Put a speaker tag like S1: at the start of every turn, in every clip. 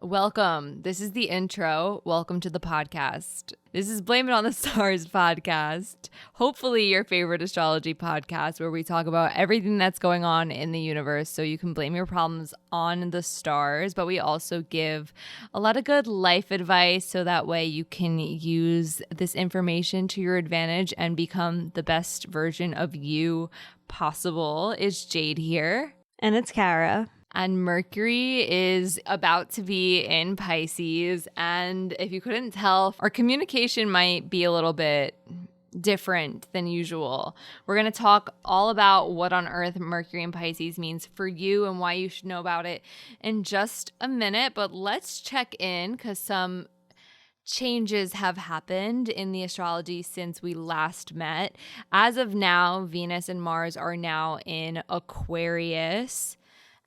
S1: Welcome. This is the intro. Welcome to the podcast. This is Blame It on the Stars podcast. Hopefully your favorite astrology podcast where we talk about everything that's going on in the universe so you can blame your problems on the stars. But we also give a lot of good life advice so that way you can use this information to your advantage and become the best version of you possible. It's Jade here.
S2: And it's Kara.
S1: And Mercury is about to be in Pisces. And if you couldn't tell, our communication might be a little bit different than usual. We're going to talk all about what on earth Mercury in Pisces means for you and why you should know about it in just a minute. But let's check in because some changes have happened in the astrology since we last met. As of now, Venus and Mars are now in Aquarius.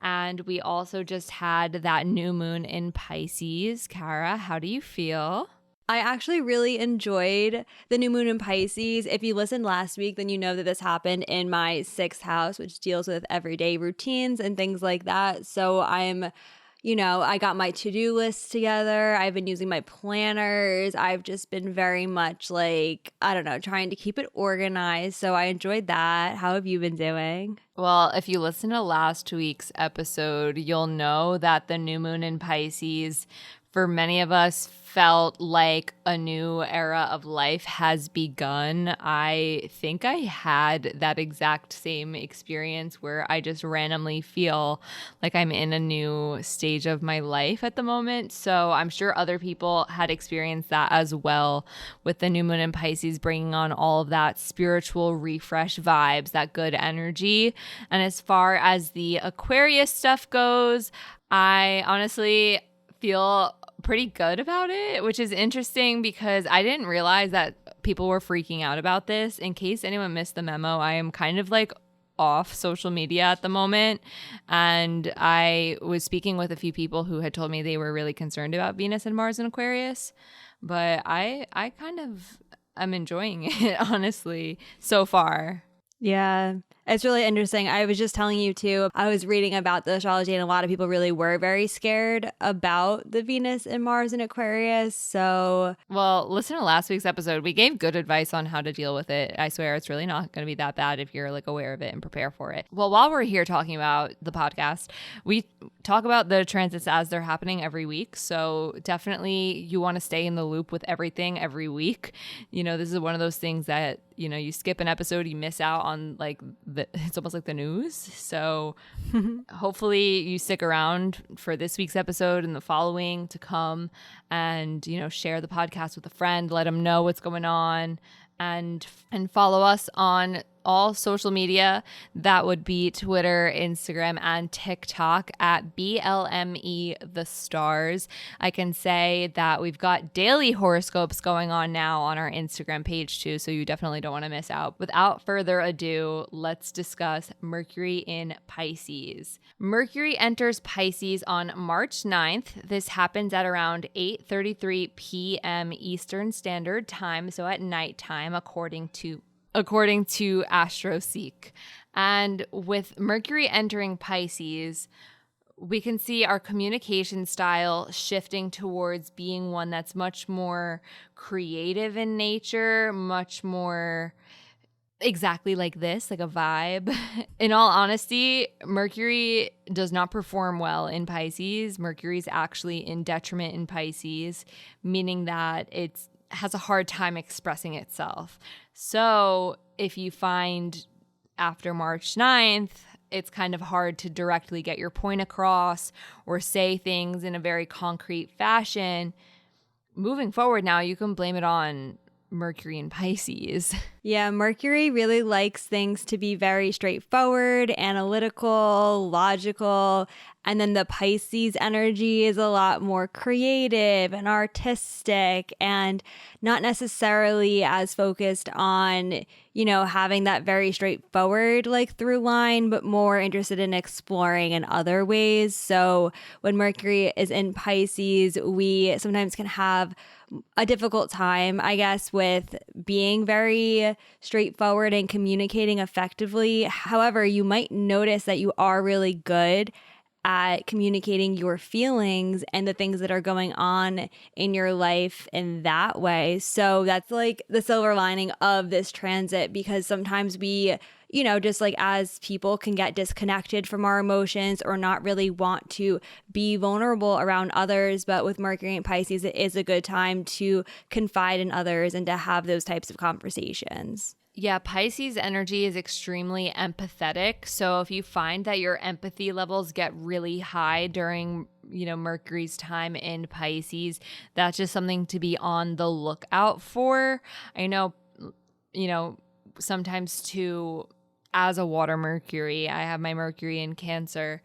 S1: And we also just had that new moon in Pisces. Kara, how do you feel?
S2: I actually really enjoyed the new moon in Pisces. If you listened last week, then you know that this happened in my 6th house, which deals with everyday routines and things like that. So I got my to-do lists together. I've been using my planners. I've just been very much trying to keep it organized. So I enjoyed that. How have you been doing?
S1: Well, if you listen to last week's episode, you'll know that the new moon in Pisces, for many of us, felt like a new era of life has begun. I think I had that exact same experience where I just randomly feel like I'm in a new stage of my life at the moment. So I'm sure other people had experienced that as well with the new moon in Pisces, bringing on all of that spiritual refresh vibes, that good energy. And as far as the Aquarius stuff goes, I honestly feel pretty good about it, which is interesting because I didn't realize that people were freaking out about this. In case anyone missed the memo, I am kind of off social media at the moment. And I was speaking with a few people who had told me they were really concerned about Venus and Mars in Aquarius. But I kind of am enjoying it, honestly, so far.
S2: Yeah, it's really interesting. I was just telling you too, I was reading about the astrology and a lot of people really were very scared about the Venus and Mars in Aquarius. So,
S1: well, listen to last week's episode. We gave good advice on how to deal with it. I swear it's really not going to be that bad if you're aware of it and prepare for it. Well, while we're here talking about the podcast, we talk about the transits as they're happening every week. So definitely you want to stay in the loop with everything every week. This is one of those things that, you skip an episode, you miss out on it's almost like the news. So hopefully you stick around for this week's episode and the following to come and, share the podcast with a friend, let them know what's going on and follow us on all social media. That would be Twitter, Instagram, and TikTok at BLME The Stars. I can say that we've got daily horoscopes going on now on our Instagram page too, so you definitely don't want to miss out. Without further ado, let's discuss Mercury in Pisces. Mercury enters Pisces on March 9th. This happens at around 8:33 p.m. Eastern Standard Time, so at nighttime, according to AstroSeek. And with Mercury entering Pisces, we can see our communication style shifting towards being one that's much more creative in nature, much more exactly like this, like a vibe. In all honesty, Mercury does not perform well in Pisces. Mercury is actually in detriment in Pisces, meaning that it has a hard time expressing itself. So if you find after March 9th, it's kind of hard to directly get your point across or say things in a very concrete fashion. Moving forward now, you can blame it on Mercury in Pisces.
S2: Yeah, Mercury really likes things to be very straightforward, analytical, logical. And then the Pisces energy is a lot more creative and artistic and not necessarily as focused on, having that very straightforward through line, but more interested in exploring in other ways. So when Mercury is in Pisces, we sometimes can have a difficult time, I guess, with being very straightforward and communicating effectively. However, you might notice that you are really good at communicating your feelings and the things that are going on in your life in that way. So that's like the silver lining of this transit, because sometimes we, just like as people can get disconnected from our emotions or not really want to be vulnerable around others. But with Mercury and Pisces, it is a good time to confide in others and to have those types of conversations.
S1: Yeah, Pisces energy is extremely empathetic. So if you find that your empathy levels get really high during, Mercury's time in Pisces, that's just something to be on the lookout for. I know, sometimes too, as a water Mercury, I have my Mercury in Cancer.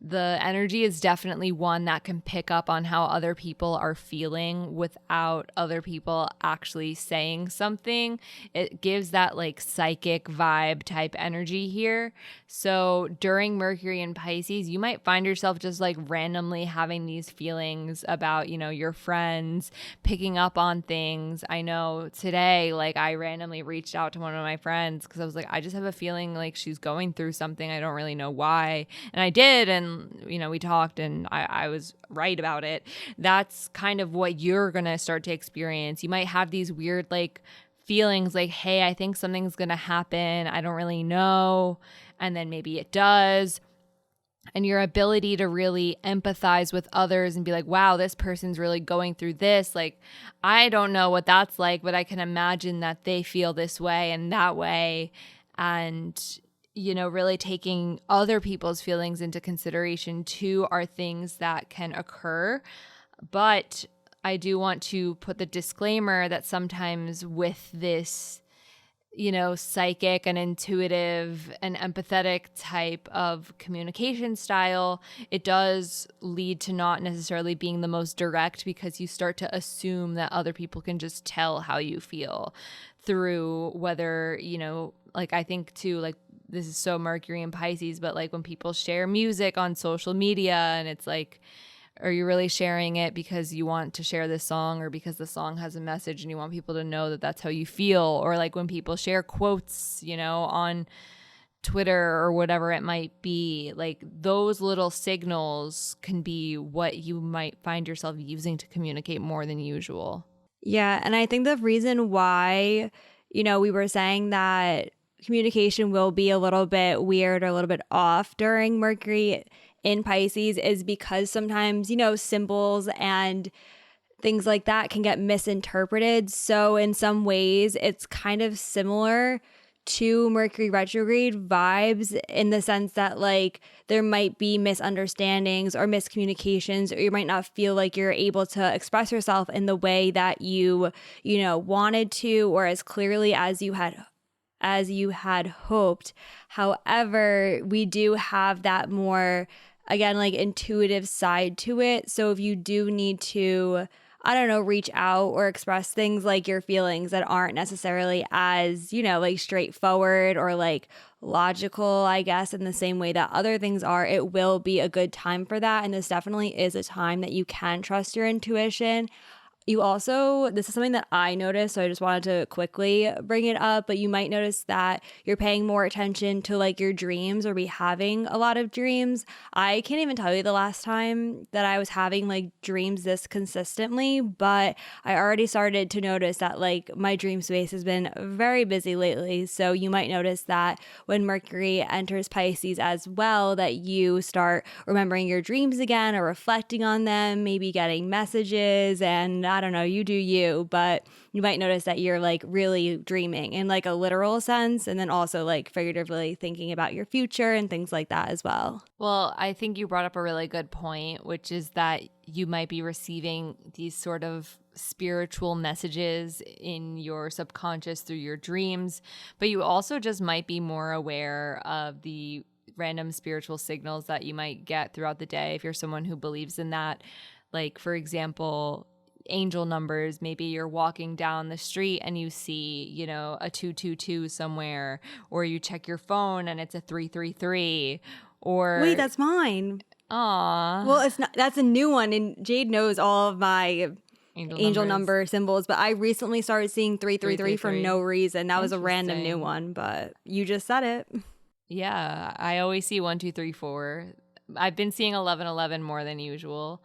S1: The energy is definitely one that can pick up on how other people are feeling without other people actually saying something. It gives that like psychic vibe type energy here. So during Mercury in Pisces, you might find yourself just like randomly having these feelings about, your friends, picking up on things. I know today, like I randomly reached out to one of my friends because I was like, I just have a feeling like she's going through something. I don't really know why. And I did. And we talked and I was right about it. That's kind of what you're going to start to experience. You might have these weird like feelings like, hey, I think something's going to happen. I don't really know. And then maybe it does. And your ability to really empathize with others and be like, wow, this person's really going through this. Like, I don't know what that's like, but I can imagine that they feel this way and that way. And really taking other people's feelings into consideration too are things that can occur. But I do want to put the disclaimer that sometimes with this, psychic and intuitive and empathetic type of communication style, it does lead to not necessarily being the most direct, because you start to assume that other people can just tell how you feel through whether, like I think too, like this is so Mercury and Pisces, but like when people share music on social media and it's like, are you really sharing it because you want to share this song or because the song has a message and you want people to know that that's how you feel? Or like when people share quotes, on Twitter or whatever it might be, like those little signals can be what you might find yourself using to communicate more than usual.
S2: Yeah. And I think the reason why, we were saying that communication will be a little bit weird or a little bit off during Mercury in Pisces is because sometimes, symbols and things like that can get misinterpreted. So in some ways, it's kind of similar to Mercury retrograde vibes in the sense that like there might be misunderstandings or miscommunications, or you might not feel like you're able to express yourself in the way that you wanted to, or as clearly as you had hoped. However, we do have that more, again, like intuitive side to it. So if you do need to, I don't know, reach out or express things like your feelings that aren't necessarily as, like straightforward or like logical, I guess, in the same way that other things are, it will be a good time for that. And this definitely is a time that you can trust your intuition. You also, this is something that I noticed, so I just wanted to quickly bring it up, but you might notice that you're paying more attention to like your dreams or be having a lot of dreams. I can't even tell you the last time that I was having like dreams this consistently, but I already started to notice that like my dream space has been very busy lately. So you might notice that when Mercury enters Pisces as well, that you start remembering your dreams again or reflecting on them, maybe getting messages, and I don't know, you do you, but you might notice that you're like really dreaming in like a literal sense, and then also like figuratively thinking about your future and things like that as well.
S1: Well, I think you brought up a really good point, which is that you might be receiving these sort of spiritual messages in your subconscious through your dreams, but you also just might be more aware of the random spiritual signals that you might get throughout the day if you're someone who believes in that. Like, for example, angel numbers. Maybe you're walking down the street and you see, a 222 somewhere, or you check your phone and it's a 333. Or
S2: wait, that's mine.
S1: Aw.
S2: Well, it's not. That's a new one, and Jade knows all of my angel number symbols, but I recently started seeing 333 for no reason. That was a random new one, but you just said it.
S1: Yeah, I always see 1, 2, 3, 4. I've been seeing 1111 more than usual,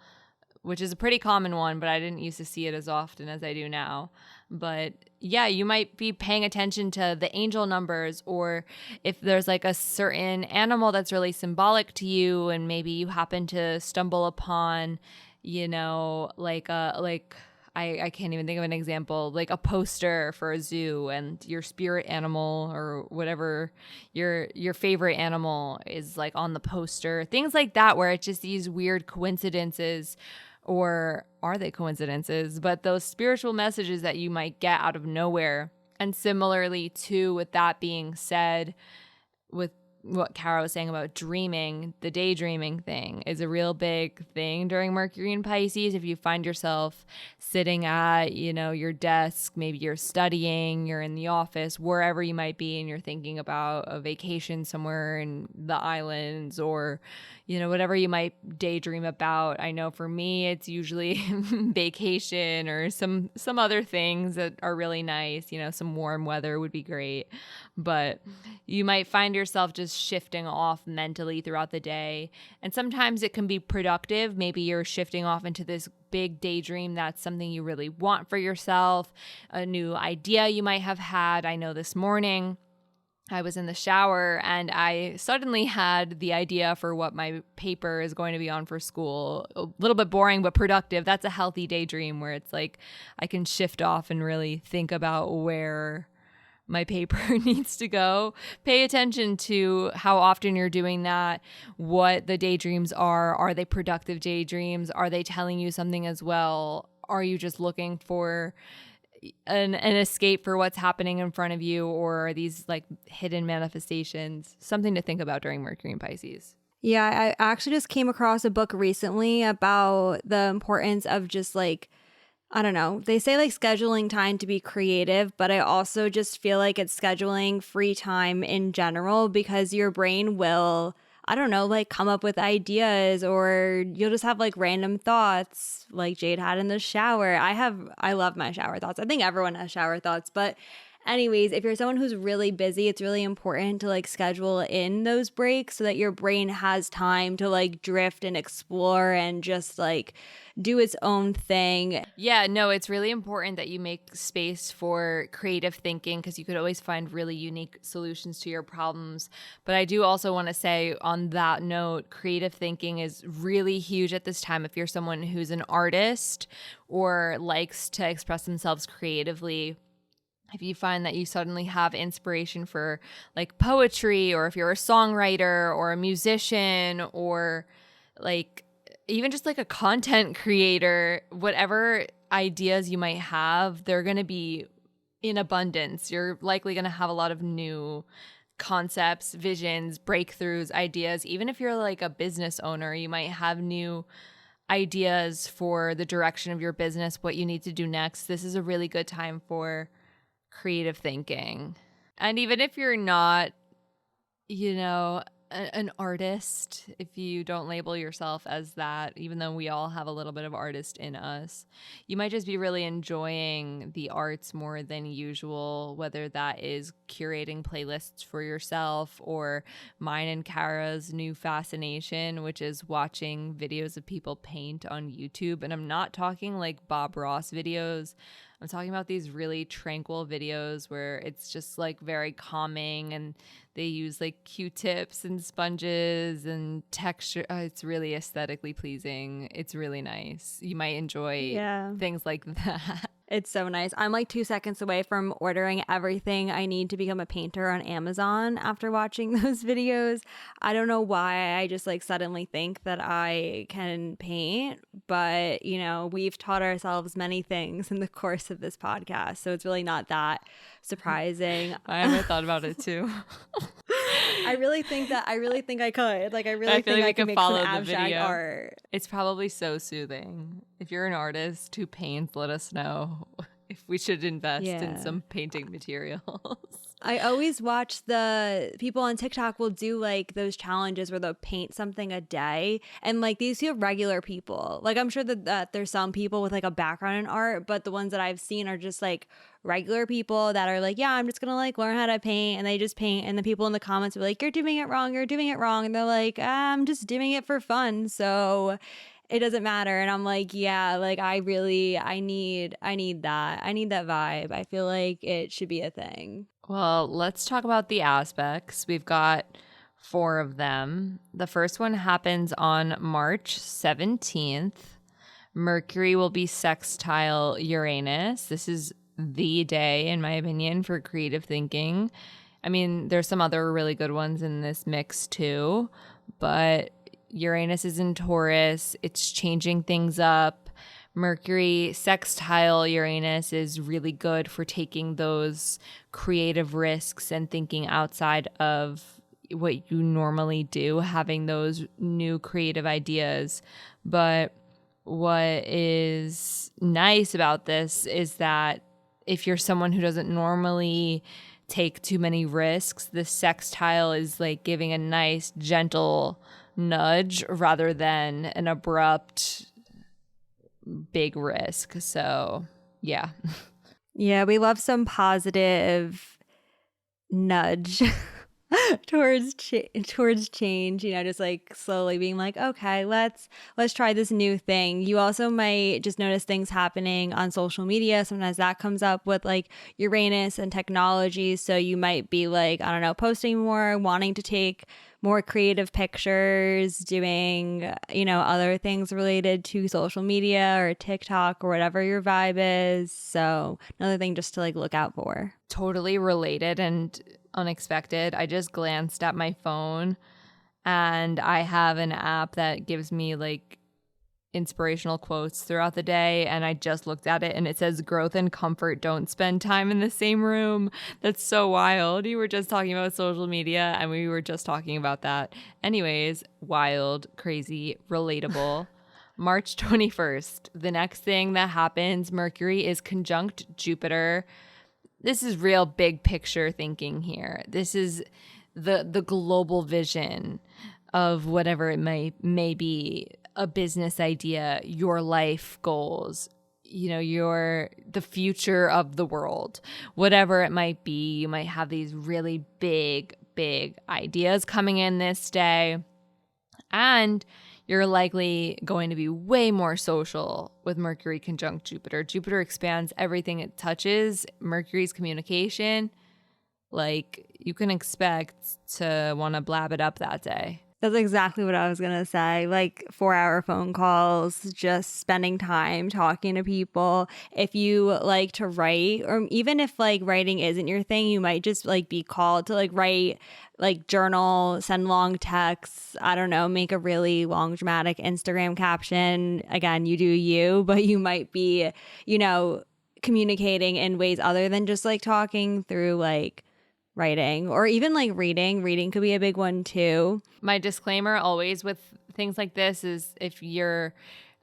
S1: which is a pretty common one, but I didn't used to see it as often as I do now. But yeah, you might be paying attention to the angel numbers, or if there's like a certain animal that's really symbolic to you, and maybe you happen to stumble upon, I can't even think of an example, like a poster for a zoo, and your spirit animal or whatever your favorite animal is like on the poster. Things like that, where it's just these weird coincidences, or are they coincidences? But those spiritual messages that you might get out of nowhere. And similarly, too, with that being said, with what Kara was saying about dreaming, the daydreaming thing is a real big thing during Mercury in Pisces. If you find yourself sitting at, your desk, maybe you're studying, you're in the office, wherever you might be, and you're thinking about a vacation somewhere in the islands, or, whatever you might daydream about. I know for me, it's usually vacation or some other things that are really nice. Some warm weather would be great. But you might find yourself just shifting off mentally throughout the day. And sometimes it can be productive. Maybe you're shifting off into this big daydream that's something you really want for yourself, a new idea you might have had. I know this morning I was in the shower and I suddenly had the idea for what my paper is going to be on for school. A little bit boring, but productive. That's a healthy daydream where it's like I can shift off and really think about where my paper needs to go. Pay attention to how often you're doing that, what the daydreams are. Are they productive daydreams? Are they telling you something as well? Are you just looking for an escape for what's happening in front of you, or are these like hidden manifestations? Something to think about during Mercury in Pisces.
S2: Yeah, I actually just came across a book recently about the importance of just like, I don't know, they say like scheduling time to be creative, but I also just feel like it's scheduling free time in general, because your brain will, I don't know, like come up with ideas, or you'll just have like random thoughts like Jade had in the shower. I love my shower thoughts. I think everyone has shower thoughts, but anyways, if you're someone who's really busy, it's really important to like schedule in those breaks so that your brain has time to like drift and explore and just like do its own thing.
S1: Yeah, no, it's really important that you make space for creative thinking, because you could always find really unique solutions to your problems. But I do also want to say on that note, creative thinking is really huge at this time. If you're someone who's an artist or likes to express themselves creatively, if you find that you suddenly have inspiration for like poetry, or if you're a songwriter or a musician, or like even just like a content creator, whatever ideas you might have, they're going to be in abundance. You're likely going to have a lot of new concepts, visions, breakthroughs, ideas. Even if you're like a business owner, you might have new ideas for the direction of your business, what you need to do next. This is a really good time for creative thinking. And even if you're not, an artist, if you don't label yourself as that, even though we all have a little bit of artist in us, you might just be really enjoying the arts more than usual, whether that is curating playlists for yourself, or mine and Kara's new fascination, which is watching videos of people paint on YouTube. And I'm not talking like Bob Ross videos. I'm talking about these really tranquil videos where it's just like very calming, and they use like Q-tips and sponges and texture. It's really aesthetically pleasing. It's really nice. You might enjoy things like that.
S2: It's so nice. I'm like 2 seconds away from ordering everything I need to become a painter on Amazon after watching those videos. I don't know why I just like suddenly think that I can paint, but we've taught ourselves many things in the course of this podcast, so it's really not that surprising.
S1: I haven't thought about it too.
S2: I really think I could. Like I really think I can make some abstract art.
S1: It's probably so soothing. If you're an artist who paints, let us know if we should invest in some painting materials.
S2: I always watch the people on TikTok will do like those challenges where they'll paint something a day. And like these feel regular people. Like I'm sure that there's some people with like a background in art, but the ones that I've seen are just like regular people that are like, yeah, I'm just going to like learn how to paint. And they just paint. And the people in the comments are like, you're doing it wrong. You're doing it wrong. And they're like, I'm just doing it for fun. So it doesn't matter. And I'm like, yeah, like I need that. I need that vibe. I feel like it should be a thing.
S1: Well, let's talk about the aspects. We've got 4 of them. The first one happens on March 17th. Mercury will be sextile Uranus. This is the day, in my opinion, for creative thinking. I mean, there's some other really good ones in this mix too, but Uranus is in Taurus. It's changing things up. Mercury sextile Uranus is really good for taking those creative risks and thinking outside of what you normally do, having those new creative ideas. But what is nice about this is that if you're someone who doesn't normally take too many risks, the sextile is like giving a nice, gentle nudge rather than an abrupt big risk. So yeah.
S2: Yeah, we love some positive nudge towards change, you know, just like slowly being like, okay, let's try this new thing. You also might just notice things happening on social media. Sometimes that comes up with like Uranus and technology. So you might be like, I don't know, posting more, wanting to take more creative pictures, doing, you know, other things related to social media or TikTok or whatever your vibe is. So another thing just to like look out for.
S1: Totally related and unexpected. I just glanced at my phone and I have an app that gives me like inspirational quotes throughout the day, and I just looked at it and it says growth and comfort don't spend time in the same room. That's so wild. You were just talking about social media and we were just talking about that. Anyways, wild, crazy, relatable. March 21st, the next thing that happens, Mercury is conjunct Jupiter. This is real big picture thinking here. This is the global vision of whatever it may be, a business idea, your life goals, you know, the future of the world, whatever it might be. You might have these really big ideas coming in this day, and you're likely going to be way more social with Mercury conjunct Jupiter. Jupiter expands everything it touches. Mercury's communication, like you can expect to want to blab it up that day.
S2: That's exactly what I was going to say. Like 4-hour phone calls, just spending time talking to people. If you like to write, or even if like writing isn't your thing, you might just like be called to like write, like journal, send long texts. I don't know, make a really long dramatic Instagram caption. Again, you do you, but you might be, you know, communicating in ways other than just like talking through like writing or even like reading. Reading could be a big one too.
S1: My disclaimer always with things like this is if you're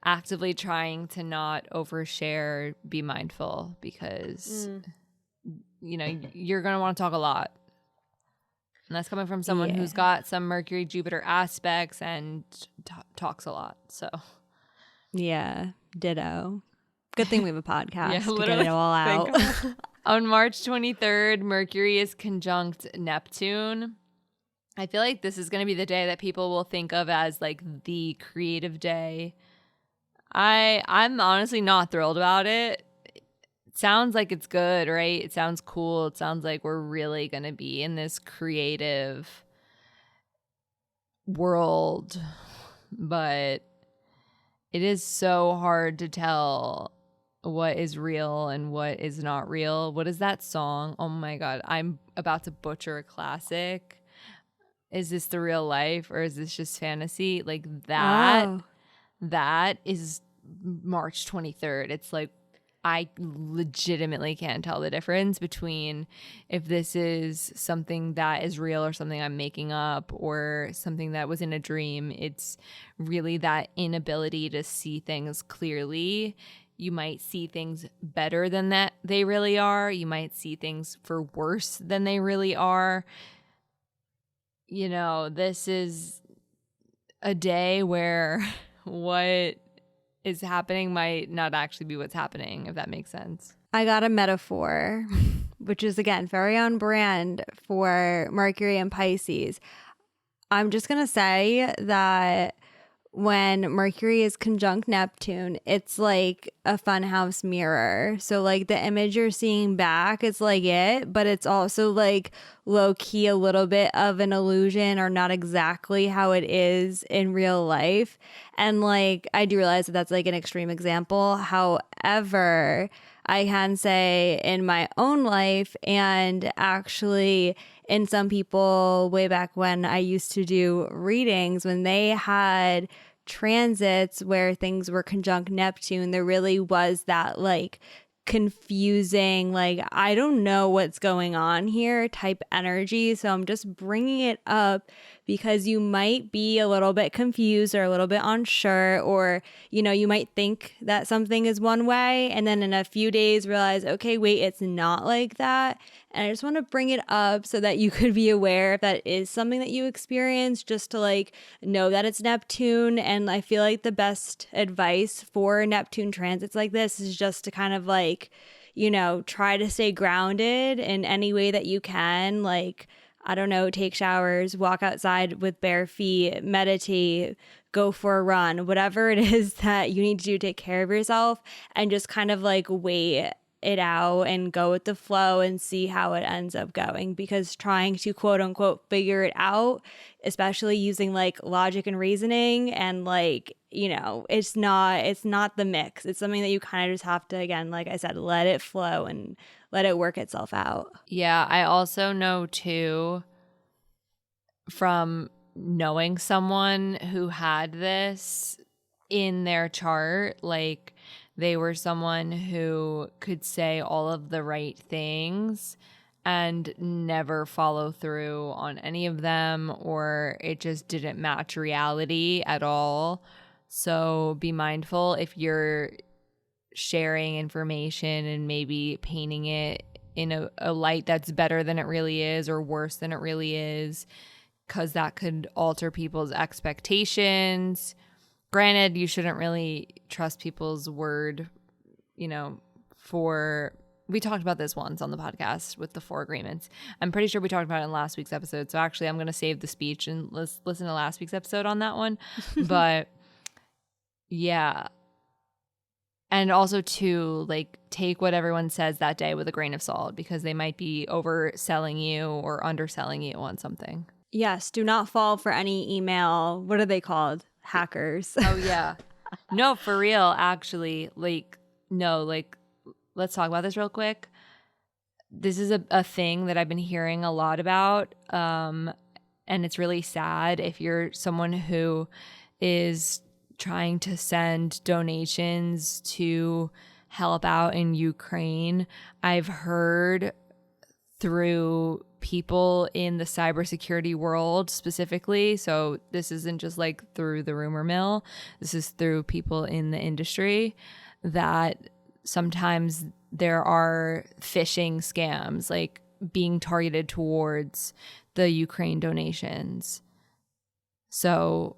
S1: actively trying to not overshare, be mindful because, you know, you're going to want to talk a lot. And that's coming from someone who's got some Mercury Jupiter aspects and talks a lot. So,
S2: yeah, ditto. Good thing we have a podcast to
S1: literally,
S2: get it all out.
S1: On March 23rd, Mercury is conjunct Neptune. I feel like this is going to be the day that people will think of as like the creative day. I'm honestly not thrilled about it. It sounds like it's good, right? It sounds cool. It sounds like we're really going to be in this creative world. But it is so hard to tell what is real and what is not real. What is that song? Oh my God, I'm about to butcher a classic. Is this the real life or is this just fantasy? Like that is March 23rd. It's like I legitimately can't tell the difference between if this is something that is real or something I'm making up or something that was in a dream. It's really that inability to see things clearly You might see things better than that they really are. You might see things for worse than they really are. You know, this is a day where what is happening might not actually be what's happening, if that makes sense.
S2: I got a metaphor, which is, again, very on brand for Mercury and Pisces. I'm just going to say that when Mercury is conjunct Neptune, it's like a funhouse mirror. So like the image you're seeing back is like it, but it's also like low key a little bit of an illusion or not exactly how it is in real life. And like I do realize that that's like an extreme example. However, I can say in my own life and actually in some people way back when I used to do readings, when they had transits where things were conjunct Neptune, there really was that like confusing, like, I don't know what's going on here type energy. So I'm just bringing it up because you might be a little bit confused or a little bit unsure, or, you know, you might think that something is one way and then in a few days realize, okay, wait, it's not like that. And I just want to bring it up so that you could be aware if that is something that you experience, just to like know that it's Neptune. And I feel like the best advice for Neptune transits like this is just to kind of like, you know, try to stay grounded in any way that you can. Like, I don't know, take showers, walk outside with bare feet, meditate, go for a run, whatever it is that you need to do to take care of yourself, and just kind of like wait it out and go with the flow and see how it ends up going. Because trying to quote unquote figure it out, especially using like logic and reasoning and like, you know, it's not the mix. It's something that you kind of just have to, again, like I said, let it flow and let it work itself out.
S1: Yeah, I also know too, from knowing someone who had this in their chart, like they were someone who could say all of the right things and never follow through on any of them, or it just didn't match reality at all. So be mindful if you're sharing information and maybe painting it in a light that's better than it really is or worse than it really is, because that could alter people's expectations. Granted, you shouldn't really trust people's word, you know, we talked about this once on the podcast with the 4 agreements. I'm pretty sure we talked about it in last week's episode. So actually, I'm going to save the speech and listen to last week's episode on that one. But yeah. And also to like take what everyone says that day with a grain of salt, because they might be overselling you or underselling you on something.
S2: Yes, do not fall for any email. What are they called? Hackers.
S1: Oh, yeah. No, for real, actually. Like, no, like, let's talk about this real quick. This is a thing that I've been hearing a lot about. And it's really sad if you're someone who is trying to send donations to help out in Ukraine. I've heard through people in the cybersecurity world specifically, so this isn't just like through the rumor mill, this is through people in the industry, that sometimes there are phishing scams like being targeted towards the Ukraine donations. So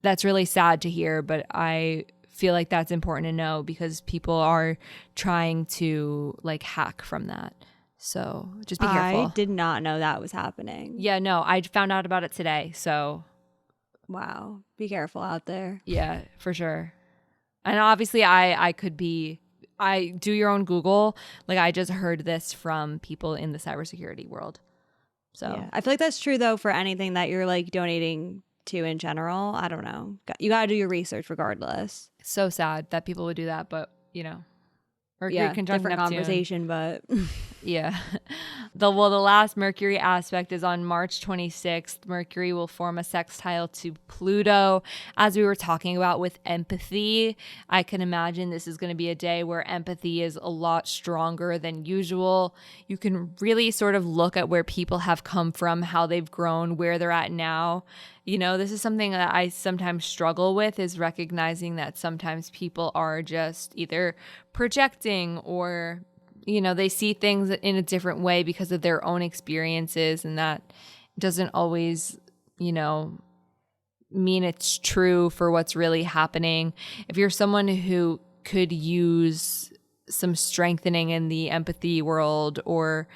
S1: that's really sad to hear, but I feel like that's important to know because people are trying to like hack from that. So just be careful.
S2: I did not know that was happening.
S1: Yeah, no, I found out about it today. So
S2: wow, be careful out there.
S1: Yeah, for sure. And obviously I do your own Google. Like I just heard this from people in the cybersecurity world. So
S2: yeah. I feel like that's true though for anything that you're like donating to in general. I don't know. You got to do your research regardless.
S1: So sad that people would do that, but you know.
S2: Mercury conjunct Neptune. Different conversation, but
S1: Yeah. The last Mercury aspect is on March 26th. Mercury will form a sextile to Pluto. As we were talking about with empathy, I can imagine this is going to be a day where empathy is a lot stronger than usual. You can really sort of look at where people have come from, how they've grown, where they're at now. You know, this is something that I sometimes struggle with, is recognizing that sometimes people are just either projecting or, you know, they see things in a different way because of their own experiences, and that doesn't always, you know, mean it's true for what's really happening. If you're someone who could use some strengthening in the empathy world, or,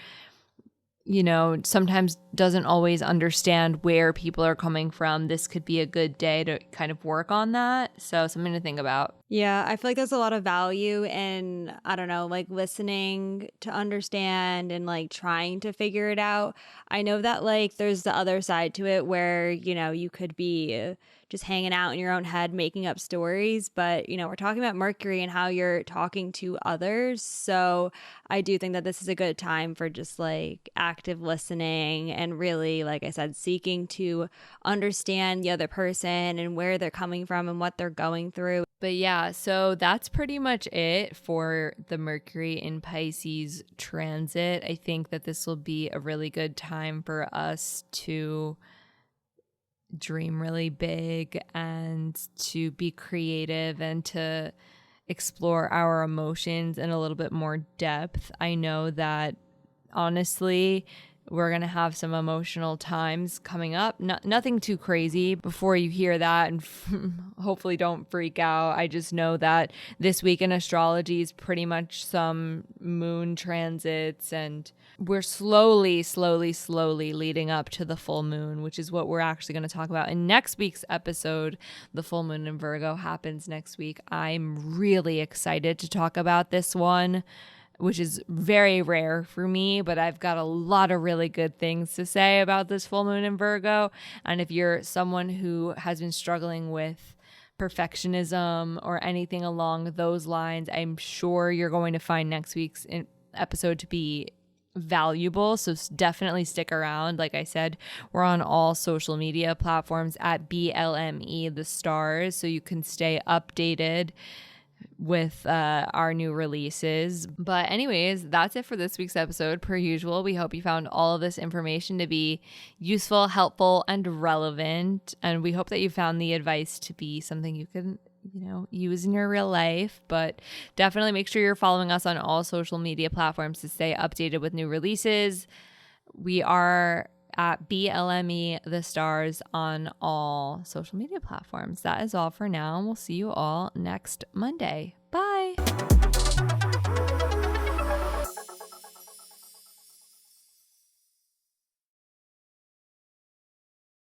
S1: you know, sometimes doesn't always understand where people are coming from, this could be a good day to kind of work on that. So something to think about.
S2: Yeah, I feel like there's a lot of value in, I don't know, like listening to understand and like trying to figure it out. I know that like there's the other side to it where, you know, you could be just hanging out in your own head making up stories, but, you know, we're talking about Mercury and how you're talking to others. So I do think that this is a good time for just like active listening and really, like I said, seeking to understand the other person and where they're coming from and what they're going through.
S1: But yeah, so that's pretty much it for the Mercury in Pisces transit. I think that this will be a really good time for us to dream really big and to be creative and to explore our emotions in a little bit more depth. I know that honestly, we're going to have some emotional times coming up. Nothing too crazy. Before you hear that, and hopefully don't freak out, I just know that this week in astrology is pretty much some moon transits, and we're slowly leading up to the full moon, which is what we're actually going to talk about in next week's episode. The full moon in Virgo happens next week. I'm really excited to talk about this one, which is very rare for me, but I've got a lot of really good things to say about this full moon in Virgo. And if you're someone who has been struggling with perfectionism or anything along those lines, I'm sure you're going to find next week's episode to be valuable. So definitely stick around. Like I said, we're on all social media platforms at BLME the stars, so you can stay updated with our new releases. But anyways, that's it for this week's episode. Per usual, we hope you found all of this information to be useful, helpful, and relevant. And we hope that you found the advice to be something you can, you know, use in your real life. But definitely make sure you're following us on all social media platforms to stay updated with new releases. We are at BLME the stars on all social media platforms. That is all for now, and we'll see you all next Monday. Bye.